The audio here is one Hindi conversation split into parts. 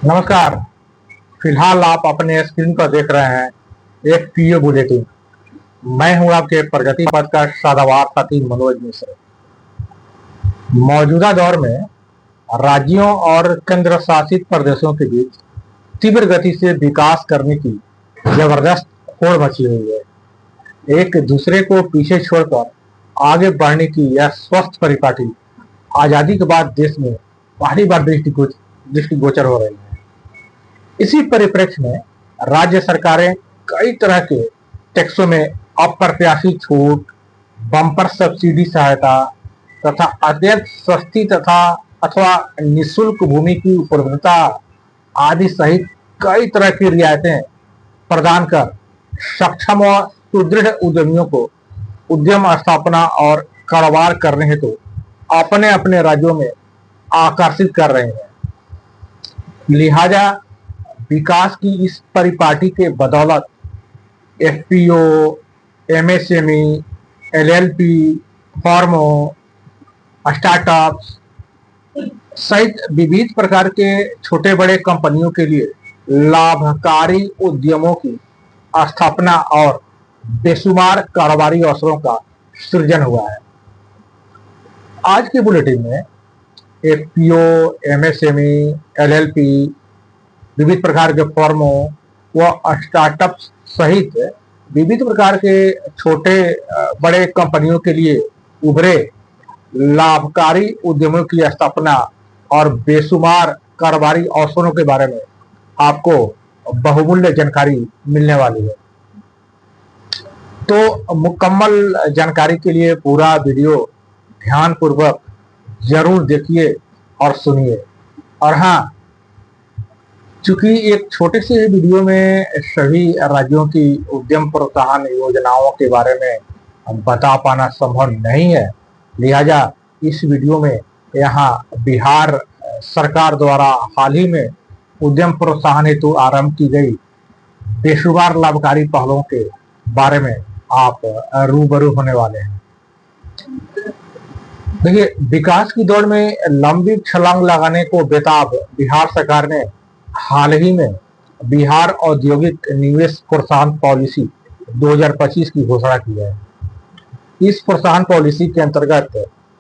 नमस्कार। फिलहाल आप अपने स्क्रीन पर देख रहे हैं एक पीओ बुलेटिन। मैं हूं आपके प्रगति पथ का सदाबहार साथी मनोज मिश्र। मौजूदा दौर में राज्यों और केंद्र शासित प्रदेशों के बीच तीव्र गति से विकास करने की जबरदस्त होड़ मची हुई है। एक दूसरे को पीछे छोड़कर आगे बढ़ने की यह स्वस्थ परिपाटी आजादी के बाद देश में पहली बार दृष्टिगोचर हो रही है। इसी परिप्रेक्ष्य में राज्य सरकारें कई तरह के टैक्सों में अप्रत्याशित छूट, बम्पर सब्सिडी सहायता तथा अत्यंत सस्ती तथा अथवा निःशुल्क भूमि की उपलब्धता आदि सहित कई तरह की रियायतें प्रदान कर सक्षम व सुदृढ़ उद्यमियों को उद्यम स्थापना और कारोबार करने हेतु अपने अपने राज्यों में आकर्षित कर रहे हैं। लिहाजा विकास की इस परिपाटी के बदौलत एफपीओ, एमएसएमई, एलएलपी, फर्मों, स्टार्टअप्स सहित विविध प्रकार के छोटे बड़े कंपनियों के लिए लाभकारी उद्यमों की स्थापना और बेशुमार कारोबारी अवसरों का सृजन हुआ है। आज के बुलेटिन में एफपीओ, एमएसएमई, एलएलपी, विविध प्रकार के फर्मों व स्टार्टअप्स सहित विविध प्रकार के छोटे बड़े कंपनियों के लिए उभरे लाभकारी उद्यमों की स्थापना और बेशुमार कारोबारी अवसरों के बारे में आपको बहुमूल्य जानकारी मिलने वाली है। तो मुकम्मल जानकारी के लिए पूरा वीडियो ध्यानपूर्वक जरूर देखिए और सुनिए। और हाँ, चूंकि एक छोटे से वीडियो में सभी राज्यों की उद्यम प्रोत्साहन योजनाओं के बारे में बता पाना संभव नहीं है, लिहाजा इस वीडियो में यहाँ बिहार सरकार द्वारा हाल ही में उद्यम प्रोत्साहन हेतु आरंभ की गई बेशुमार लाभकारी पहलों के बारे में आप रूबरू होने वाले हैं। देखिए, विकास की दौड़ में लंबी छलांग लगाने को बेताब बिहार सरकार ने हाल ही में बिहार औद्योगिक निवेश प्रोत्साहन पॉलिसी 2025 की घोषणा की है। इस प्रोत्साहन पॉलिसी के अंतर्गत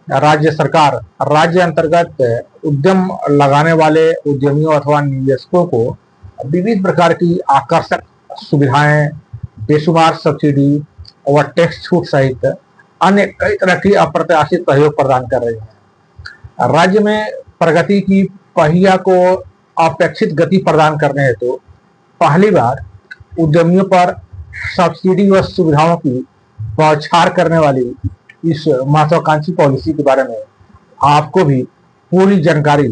राज्य सरकार राज्य अंतर्गत उद्यम लगाने वाले उद्यमियों अथवा निवेशकों को विविध प्रकार की आकर्षक सुविधाएं, बेशुमार सब्सिडी और टैक्स छूट सहित अन्य कई तरह की अप्रत्याशित सहयोग प्रदान कर रही है। राज्य में प्रगति की पहिया को अपेक्षित गति प्रदान करने हेतु पहली बार उद्यमियों पर सब्सिडी व सुविधाओं की बौछार करने वाली इस महत्वाकांक्षी पॉलिसी के बारे में आपको भी पूरी जानकारी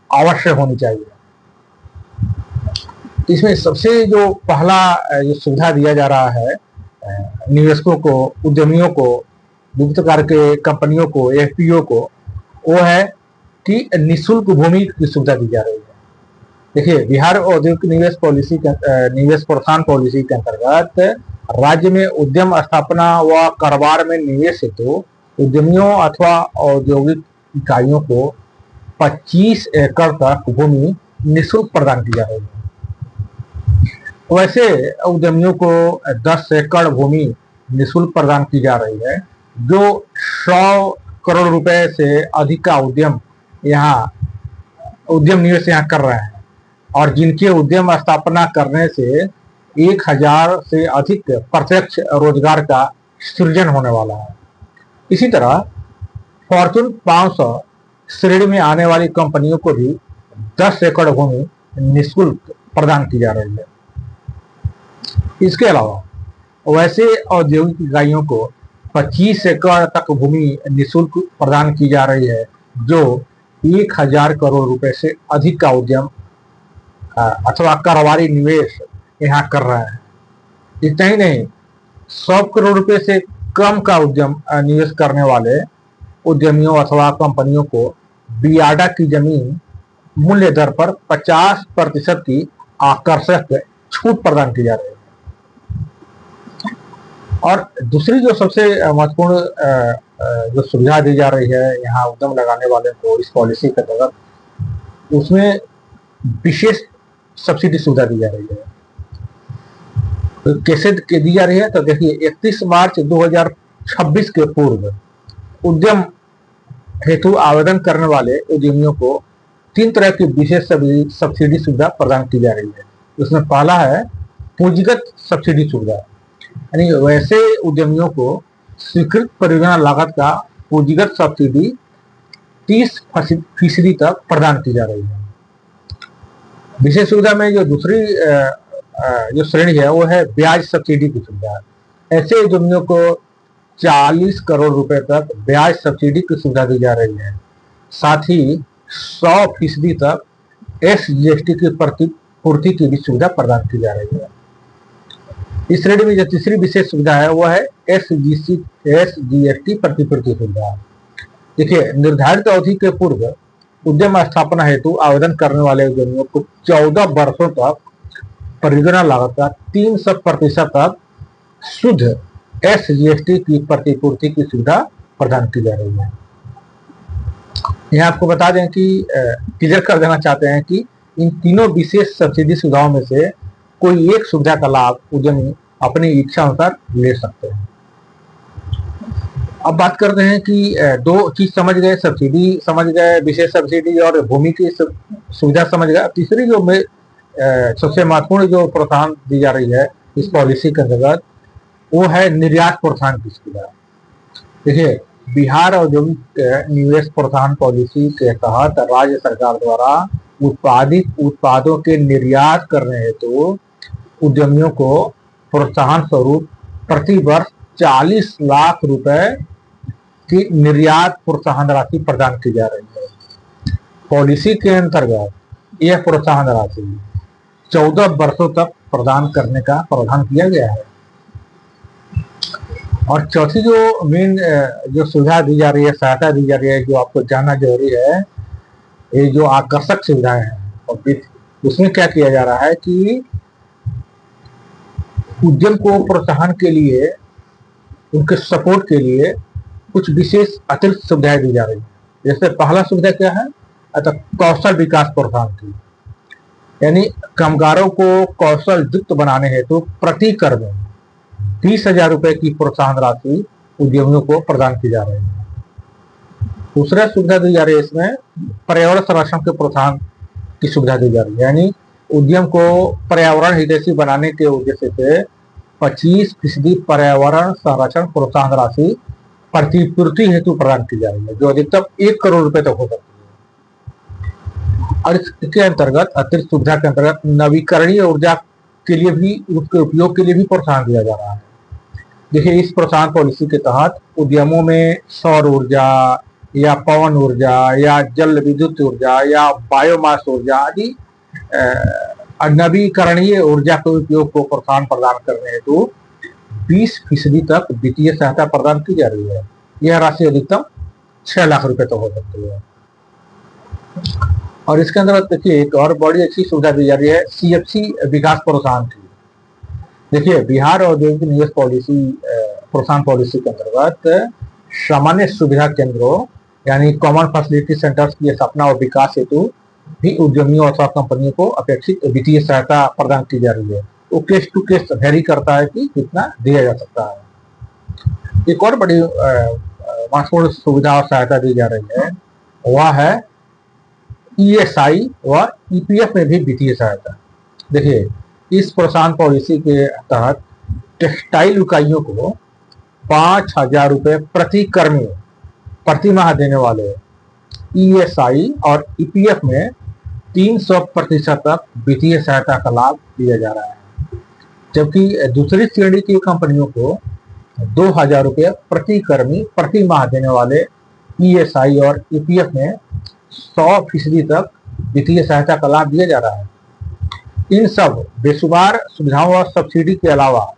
अवश्य होनी चाहिए। इसमें सबसे जो पहला जो सुविधा दिया जा रहा है निवेशकों को, उद्यमियों को, विभिन्न प्रकार के कंपनियों को, एफपीओ को, वो है कि निःशुल्क भूमि की सुविधा दी जा रही है। देखिए, बिहार औद्योगिक निवेश प्रोत्साहन पॉलिसी के अंतर्गत राज्य में उद्यम स्थापना व कारोबार में निवेश हेतु उद्यमियों अथवा औद्योगिक इकाइयों को 25 एकड़ तक भूमि निःशुल्क प्रदान की जा रही है। वैसे उद्यमियों को 10 एकड़ भूमि निःशुल्क प्रदान की जा रही है जो 100 करोड़ रुपए से अधिक का उद्यम निवेश यहाँ कर रहे हैं और जिनके उद्यम स्थापना करने से 1000 से अधिक प्रत्यक्ष रोजगार का सृजन होने वाला है। इसी तरह फॉर्चून 500 श्रेणी में आने वाली कंपनियों को भी 10 एकड़ भूमि निःशुल्क प्रदान की जा रही है। इसके अलावा वैसे औद्योगिक इकाइयों को 25 एकड़ तक भूमि निःशुल्क प्रदान की जा रही है जो 1000 करोड़ रुपए से अधिक का उद्यम अथवा कारोबारी निवेश यहाँ कर रहा है। इतना ही नहीं, 100 करोड़ रुपए से कम का उद्यम निवेश करने वाले उद्यमियों अथवा कंपनियों को बियाडा की जमीन मूल्य दर पर 50% की आकर्षक छूट प्रदान की जा रही है। और दूसरी जो सबसे महत्वपूर्ण जो सुविधा दी जा रही है यहाँ उद्यम लगाने वाले को इस पॉलिसी के तहत, उसमें विशेष सब्सिडी सुविधा दी जा रही है। तो कैसे दी जा रही है? तो देखिए 31 मार्च 2026 के पूर्व उद्यम हेतु आवेदन करने वाले उद्यमियों को 3 तरह की विशेष सब्सिडी सुविधा प्रदान की जा रही है। उसमें पहला है पूंजीगत सब्सिडी सुविधा, यानी वैसे उद्यमियों को स्वीकृत परियोजना लागत का पूंजीगत सब्सिडी 30% तक प्रदान की जा रही है। विशेष सुविधा में जो दूसरी जो श्रेणी है वो है ब्याज सब्सिडी की सुविधा। ऐसे उद्यमियों को 40 करोड़ रुपए तक ब्याज सब्सिडी की सुविधा दी जा रही है। साथ ही 100% तक SGST की प्रतिपूर्ति की भी सुविधा प्रदान की जा रही है। इस श्रेणी में जो तीसरी विशेष सुविधा है वो है SGST प्रतिपूर्ति सुविधा। देखिए निर्धारित अवधि के पूर्व उद्यम स्थापना हेतु आवेदन करने वाले उद्यमियों को 14 वर्षों तक परियोजना लागत का 300% तक शुद्ध SGST की प्रतिपूर्ति की सुविधा प्रदान की जा रही है। यहाँ आपको बता दें कि क्लियर कर देना चाहते हैं कि इन तीनों विशेष सब्सिडी सुविधाओं में से कोई एक सुविधा का लाभ उद्यमी अपनी इच्छा अनुसार ले सकते हैं। अब बात करते हैं कि दो चीज समझ गए, सब्सिडी समझ गए, विशेष सब्सिडी और भूमि की सुविधा समझ गए। तीसरी जो सबसे महत्वपूर्ण जो प्रोत्साहन दी जा रही है इस पॉलिसी के अंतर्गत वो है निर्यात प्रोत्साहन की सुविधा। देखिए बिहार औद्योगिक निवेश प्रोत्साहन पॉलिसी के तहत राज्य सरकार द्वारा उत्पादित उत्पादों के निर्यात करने हेतु उद्यमियों को प्रोत्साहन स्वरूप प्रति वर्ष 40 लाख रुपए की निर्यात प्रोत्साहन राशि प्रदान की जा रही है। पॉलिसी के अंतर्गत यह प्रोत्साहन राशि 14 वर्षों तक प्रदान करने का प्रावधान किया गया है। और चौथी जो मेन जो सुविधा दी जा रही है, सहायता दी जा रही है, जो आपको जानना जरूरी है, ये जो आकर्षक सुविधाएं हैं और उसमें क्या किया जा रहा है कि उद्यम को प्रोत्साहन के लिए, उनके सपोर्ट के लिए कुछ विशेष अतिरिक्त सुविधाएं दी जा रही है। जैसे पहला सुविधा क्या है? कौशल विकास प्रोत्साहन की, यानी कामगारों को कौशल युक्त बनाने हेतु प्रति कर्म 30,000 रुपए की प्रोत्साहन राशि उद्यमियों को प्रदान की जा रही है। दूसरा सुविधा दी जा रही है इसमें पर्यावरण संरक्षण के प्रोत्साहन की सुविधा दी जा रही है, यानी उद्यम को पर्यावरण हितैषी बनाने के उद्देश्य से 25% पर्यावरण संरक्षण प्रोत्साहन राशि प्रतिपूर्ति हेतु प्रदान की जा रही है, जो अधिकतम 1 करोड़ रुपए तक हो सकती है। और इसके अंतर्गत अतिरिक्त सुविधा के अंतर्गत नवीकरणीय ऊर्जा के लिए भी, उसके उपयोग के लिए भी प्रोत्साहन दिया जा रहा है। देखिए इस प्रोत्साहन पॉलिसी के तहत उद्यमों में सौर ऊर्जा या पवन ऊर्जा या जल विद्युत ऊर्जा या बायोमास ऊर्जा आदि नवीकरणीय ऊर्जा के उपयोग को प्रोत्साहन प्रदान करने हेतु 20% तक वित्तीय सहायता प्रदान की जा रही है। यह राशि अधिकतम 6 लाख रुपए तक हो सकती है। और इसके अंदर देखिए एक और बड़ी अच्छी सुविधा दी जा रही है CFC विकास प्रोत्साहन की। देखिए बिहार औद्योगिक निवेश पॉलिसी प्रोत्साहन पॉलिसी के अंतर्गत सामान्य सुविधा केंद्रों यानी कॉमन फैसिलिटी सेंटर्स की स्थापना और विकास हेतु भी उद्यमियों अथवा कंपनियों को अपेक्षित वित्तीय सहायता प्रदान की जा रही है। वो केस टू केस वेरी करता है कि कितना दिया जा सकता है। एक और बड़ी महत्वपूर्ण सुविधा और सहायता दी जा रही है वह है ESI व EPF में भी वित्तीय सहायता। देखिए इस प्रोत्साहन पॉलिसी के तहत टेक्सटाइल इकाइयों को 5,000 रुपए प्रति कर्मी प्रति माह देने वाले ESI और EPF में 300% तक वित्तीय सहायता का लाभ दिया जा रहा है, जबकि दूसरी श्रेणी की कंपनियों को 2,000 रुपये प्रति कर्मी प्रति माह देने वाले ESI और EPF में 100% तक वित्तीय सहायता का लाभ दिया जा रहा है। इन सब बेशुमार सुविधाओं और सब्सिडी के अलावा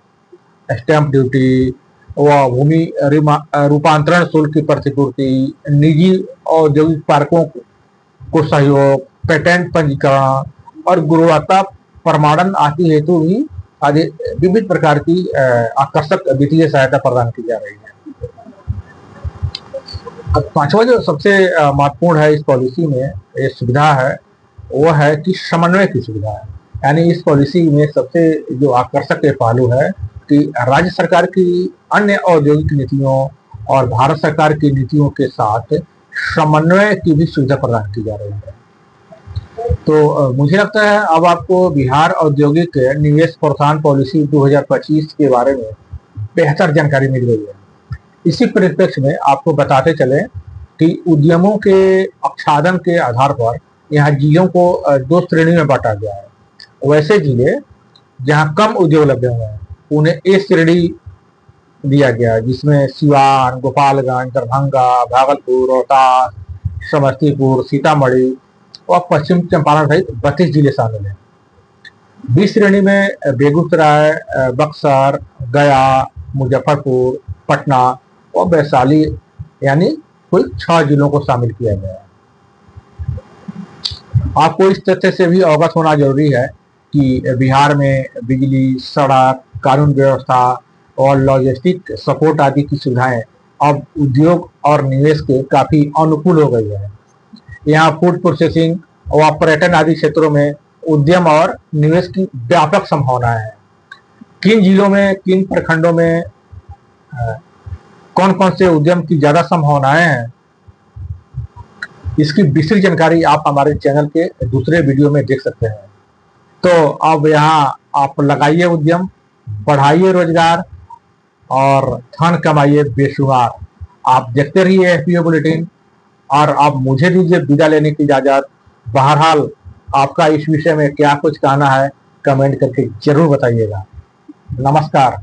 स्टैंप ड्यूटी व भूमि रूपांतरण शुल्क की प्रतिपूर्ति, निजी औद्योगिक पार्कों को सहयोग, पेटेंट पंजीकरण और गुणवत्ता प्रमाणन आदि हेतु भी आदि विविध प्रकार की आकर्षक वित्तीय सहायता प्रदान की जा रही है। पांचवा जो सबसे महत्वपूर्ण है इस पॉलिसी में ये सुविधा है वो है कि समन्वय की सुविधा है। यानी इस पॉलिसी में सबसे जो आकर्षक ये पहलू है कि राज्य सरकार की अन्य औद्योगिक नीतियों और भारत सरकार की नीतियों के साथ समन्वय की भी सुविधा प्रदान की जा रही है। तो मुझे लगता है अब आपको बिहार औद्योगिक निवेश प्रोत्साहन पॉलिसी 2025 के बारे में बेहतर जानकारी मिल गई है। इसी परिप्रेक्ष्य में आपको बताते चले कि उद्यमों के आच्छादन के आधार पर यहाँ जिलों को दो श्रेणी में बांटा गया है। वैसे जिले जहाँ कम उद्योग लगे हुए हैं उन्हें ए श्रेणी दिया गया है, जिसमें सिवान, गोपालगंज, दरभंगा, भागलपुर, रोहतास, समस्तीपुर, सीतामढ़ी और पश्चिम चंपारण सहित 32 जिले शामिल हैं। बी श्रेणी में बेगूसराय, बक्सर, गया, मुजफ्फरपुर, पटना और वैशाली यानी कुल 6 जिलों को शामिल किया गया है। आपको इस तथ्य से भी अवगत होना जरूरी है कि बिहार में बिजली, सड़क, कानून व्यवस्था और लॉजिस्टिक सपोर्ट आदि की सुविधाएं अब उद्योग और निवेश के काफी अनुकूल हो गई है। यहाँ फूड प्रोसेसिंग और पर्यटन आदि क्षेत्रों में उद्यम और निवेश की व्यापक संभावनाएं हैं। किन जिलों में, किन प्रखंडों में कौन कौन से उद्यम की ज्यादा संभावनाएं हैं, इसकी विस्तृत जानकारी आप हमारे चैनल के दूसरे वीडियो में देख सकते हैं। तो अब यहाँ आप लगाइए उद्यम, बढ़ाइए रोजगार और धन कमाइए बेशुमार। आप देखते रहिए एफपीओ बुलेटिन और आप मुझे दीजिए विदा लेने की इजाजत। बहरहाल आपका इस विषय में क्या कुछ कहना है कमेंट करके जरूर बताइएगा। नमस्कार।